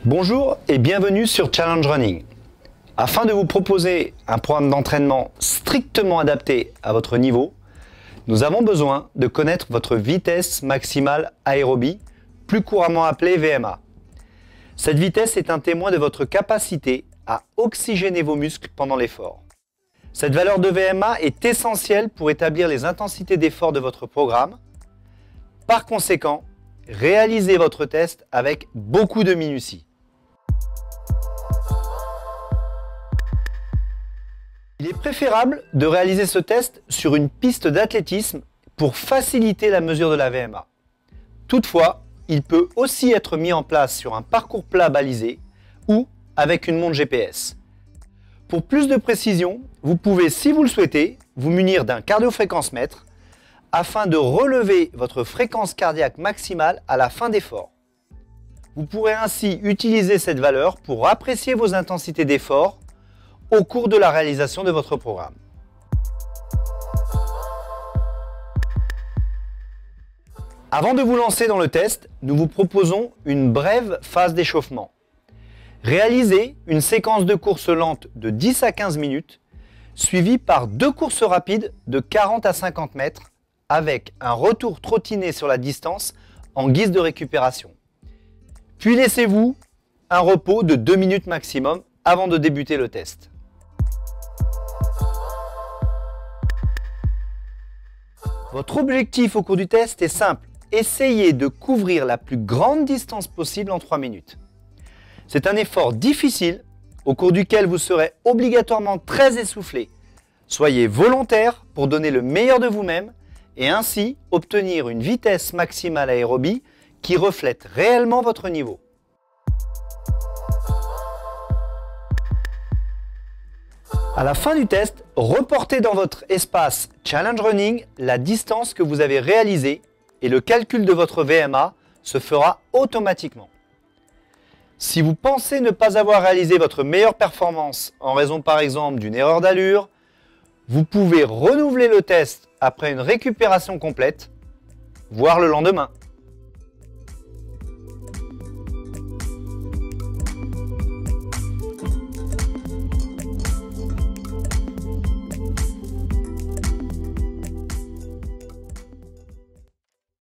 Bonjour et bienvenue sur Challenge Running. Afin de vous proposer un programme d'entraînement strictement adapté à votre niveau, nous avons besoin de connaître votre vitesse maximale aérobie, plus couramment appelée VMA. Cette vitesse est un témoin de votre capacité à oxygéner vos muscles pendant l'effort. Cette valeur de VMA est essentielle pour établir les intensités d'effort de votre programme. Par conséquent, réalisez votre test avec beaucoup de minutie. Il est préférable de réaliser ce test sur une piste d'athlétisme pour faciliter la mesure de la VMA. Toutefois, il peut aussi être mis en place sur un parcours plat balisé ou avec une montre GPS. Pour plus de précision, vous pouvez, si vous le souhaitez, vous munir d'un cardiofréquencemètre afin de relever votre fréquence cardiaque maximale à la fin d'effort. Vous pourrez ainsi utiliser cette valeur pour apprécier vos intensités d'effort au cours de la réalisation de votre programme. Avant de vous lancer dans le test, nous vous proposons une brève phase d'échauffement. Réalisez une séquence de courses lentes de 10 à 15 minutes, suivie par 2 courses rapides de 40 à 50 mètres, avec un retour trottiné sur la distance en guise de récupération. Puis laissez-vous un repos de 2 minutes maximum avant de débuter le test. Votre objectif au cours du test est simple, essayez de couvrir la plus grande distance possible en 3 minutes. C'est un effort difficile au cours duquel vous serez obligatoirement très essoufflé. Soyez volontaire pour donner le meilleur de vous-même et ainsi obtenir une vitesse maximale aérobie qui reflète réellement votre niveau. À la fin du test, reportez dans votre espace Challenge Running la distance que vous avez réalisée et le calcul de votre VMA se fera automatiquement. Si vous pensez ne pas avoir réalisé votre meilleure performance en raison par exemple d'une erreur d'allure, vous pouvez renouveler le test après une récupération complète, voire le lendemain.